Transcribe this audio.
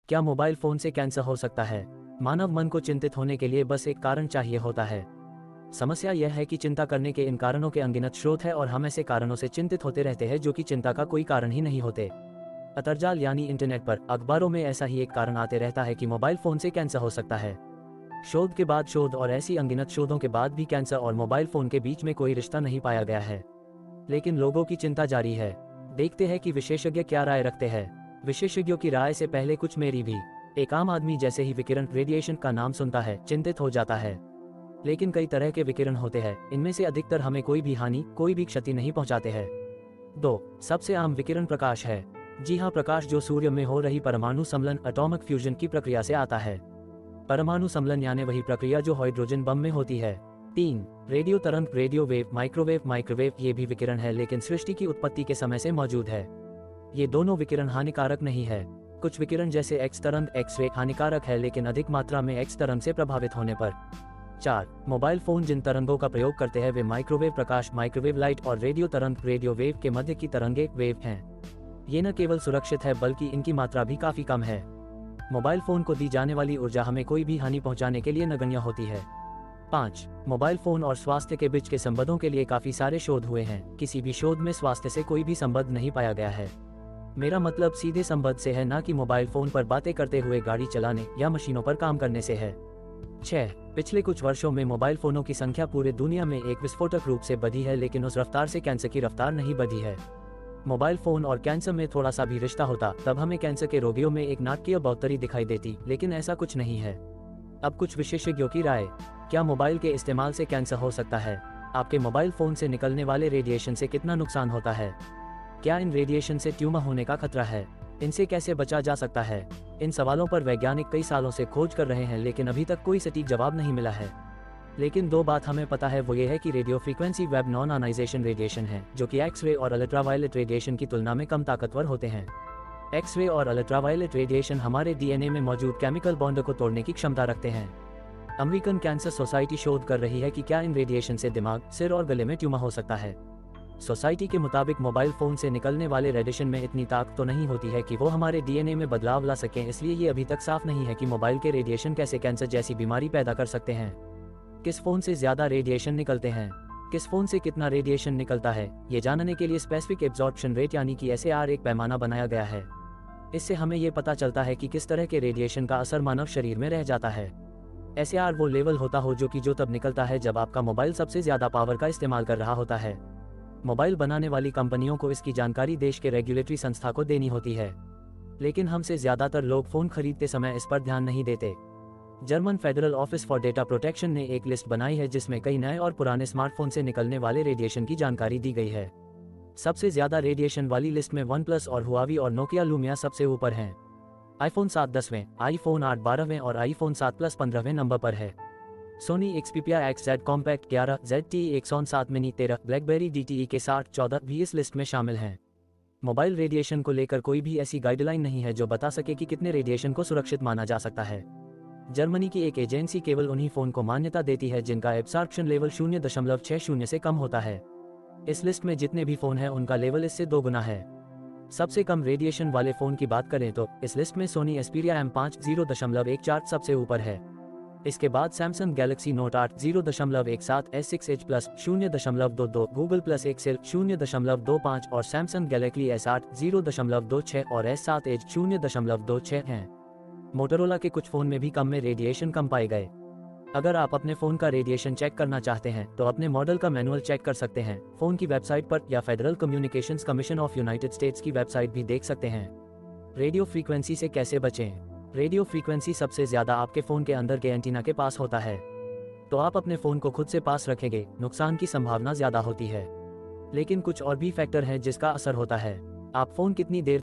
क्या mobile phone से cancer हो सकता है? मानव मन को चिंतित होने के लिए बस एक कारण चाहिए होता है। समस्या यह है कि चिंता करने के इन कारणों के अनगिनत स्रोत है और हम ऐसे कारणों से चिंतित होते रहते हैं जो कि चिंता का कोई कारण ही नहीं होते। अंतर्जाल यानी इंटरनेट पर, अखबारों में ऐसा ही एक कारण आते रहता है कि मोबाइल फोन से कैंसर हो सकता है। शोध के बाद शोध और ऐसी अनगिनत शोधों के बाद भी कैंसर और मोबाइल फोन के बीच में कोई रिश्ता नहीं पाया गया है। लेकिन लोगों की चिंता जारी है। देखते हैं कि विशेषज्ञ क्या राय रखते हैं। विशेषज्ञों की राय से पहले कुछ मेरी भी। एक आम आदमी जैसे ही विकिरण रेडिएशन का नाम सुनता है चिंतित हो जाता है। लेकिन कई तरह के विकिरण होते हैं, इनमें से अधिकतर हमें कोई भी हानि, कोई भी क्षति नहीं पहुंचाते हैं। 2. सबसे आम विकिरण प्रकाश है। जी हाँ, प्रकाश जो सूर्य में हो रही परमाणु सम्मिलन एटॉमिक फ्यूजन की प्रक्रिया से आता है। परमाणु सम्मिलन यानी वही प्रक्रिया जो हाइड्रोजन बम में होती है। 3. रेडियो तरंग, रेडियो वेव, माइक्रोवेव ये भी विकिरण है, लेकिन सृष्टि की उत्पत्ति के समय से मौजूद है। ये दोनों विकिरण हानिकारक नहीं है। कुछ विकिरण जैसे एक्स तरंग, एक्स-रे हानिकारक है, लेकिन अधिक मात्रा में एक्स तरंग से प्रभावित होने पर। 4. मोबाइल फोन जिन तरंगों का प्रयोग करते हैं वे माइक्रोवेव प्रकाश, माइक्रोवेव लाइट और रेडियो तरंग, रेडियो वेव के मध्य की तरंगे वेव हैं। ये न केवल सुरक्षित है बल्कि इनकी मात्रा भी काफी कम है। मोबाइल फोन को दी जाने वाली ऊर्जा हमें कोई भी हानि पहुंचाने के लिए नगण्य होती है। 5. मोबाइल फोन और स्वास्थ्य के बीच के संबंधों के लिए काफी सारे शोध हुए हैं। किसी भी शोध में स्वास्थ्य से कोई भी संबंध नहीं पाया गया है। मेरा मतलब सीधे संबंध से है, ना कि मोबाइल फोन पर बातें करते हुए गाड़ी चलाने या मशीनों पर काम करने से है। 6. पिछले कुछ वर्षों में मोबाइल फोनों की संख्या पूरे दुनिया में एक विस्फोटक रूप से बढ़ी है, लेकिन उस रफ्तार से कैंसर की रफ्तार नहीं बढ़ी है। मोबाइल फोन और कैंसर में थोड़ा सा भी रिश्ता होता तब हमें कैंसर के रोगियों में एक नाटकीय बढ़ोतरी दिखाई देती, लेकिन ऐसा कुछ नहीं है। अब कुछ विशेषज्ञों की राय। क्या मोबाइल के इस्तेमाल से कैंसर हो सकता है? आपके मोबाइल फोन से निकलने वाले रेडिएशन से कितना नुकसान होता है? क्या इन रेडिएशन से ट्यूमर होने का खतरा है? इनसे कैसे बचा जा सकता है? इन सवालों पर वैज्ञानिक कई सालों से खोज कर रहे हैं, लेकिन अभी तक कोई सटीक जवाब नहीं मिला है। लेकिन 2 बात हमें पता है, वो ये है कि radio frequency wave non ionisation radiation है, जो कि एक्स-रे और अल्ट्रावायलेट रेडिएशन की तुलना में कम ताकतवर होते हैं। एक्स-रे और अल्ट्रावायलेट रेडिएशन हमारे डीएनए में मौजूद केमिकल बॉन्ड को तोड़ने की क्षमता रखते हैं। अमेरिकन कैंसर सोसाइटी शोध कर रही है कि क्या इन रेडिएशन से दिमाग, सिर और गले में ट्यूमर हो सकता है। सोसाइटी के मुताबिक मोबाइल फोन से निकलने वाले रेडिएशन में इतनी ताकत तो नहीं होती है कि वो हमारे डीएनए में बदलाव ला सकें, इसलिए ये अभी तक साफ नहीं है कि मोबाइल के रेडिएशन कैसे कैंसर जैसी बीमारी पैदा कर सकते हैं। किस फोन से ज्यादा रेडिएशन निकलते हैं? किस फोन से कितना रेडिएशन निकलता है, ये जानने के लिए स्पेसिफिक एब्जॉर्प्शन रेट यानी कि SAR एक पैमाना बनाया गया है। इससे हमें ये पता चलता है कि किस तरह के रेडिएशन का असर मानव शरीर में रह जाता है। SAR वो लेवल होता हो जो तब निकलता है जब आपका मोबाइल सबसे ज्यादा पावर का इस्तेमाल कर रहा होता है। मोबाइल बनाने वाली कंपनियों को इसकी जानकारी देश के रेगुलेटरी संस्था को देनी होती है, लेकिन हमसे ज्यादातर लोग फोन खरीदते समय इस पर ध्यान नहीं देते। German federal office for data protection ने एक लिस्ट बनाई है जिसमें कई नए और पुराने स्मार्टफोन से निकलने वाले रेडिएशन की जानकारी दी गई है। सबसे ज्यादा रेडिएशन वाली लिस्ट में OnePlus और Huawei और Nokia Lumia सबसे ऊपर हैं। iPhone 7 10वें, iPhone 8 12वें और iPhone 7 Plus 15वें नंबर पर है। Sony Xperia XZ compact 11, ZTE Axon 7 mini 13, BlackBerry DTE के 60 14 भी इस लिस्ट में शामिल हैं। मोबाइल रेडिएशन को लेकर कोई भी ऐसी गाइडलाइन नहीं है जो बता सके कि कितने रेडिएशन को सुरक्षित माना जा सकता है। जर्मनी की एक एजेंसी केवल उन्हीं फोन को मान्यता देती है जिनका एब्सॉर्प्शन लेवल 0.60 से कम होता है। इस लिस्ट में जितने भी फोन हैं उनका लेवल इससे 2 गुना है। सबसे कम रेडिएशन वाले फोन की बात करें तो इस लिस्ट में सोनी Xperia M5 0.14 सबसे ऊपर है। इसके बाद Samsung Galaxy Note 8 0.17, S6 Edge Plus 0.22, Google Plus XL 0.25 और सैमसंग गैलेक्सी S8 0.26 और S7 Edge 0.26 हैं। मोटोरोला के कुछ फोन में भी कम में रेडिएशन कम पाए गए। अगर आप अपने फोन का रेडिएशन चेक करना चाहते हैं तो अपने मॉडल का मैनुअल चेक कर सकते हैं फोन की वेबसाइट पर, या federal communications commission of United states की वेबसाइट भी देख सकते हैं। रेडियो फ्रीक्वेंसी से कैसे बचें? रेडियो फ्रीक्वेंसी सबसे ज्यादा आपके फोन के अंदर के एंटीना के पास होता है, तो आप अपने फोन को खुद से पास रखेंगे, नुकसान की संभावना ज्यादा होती है। लेकिन कुछ और भी फैक्टर है जिसका असर होता है। आप फोन कितनी देर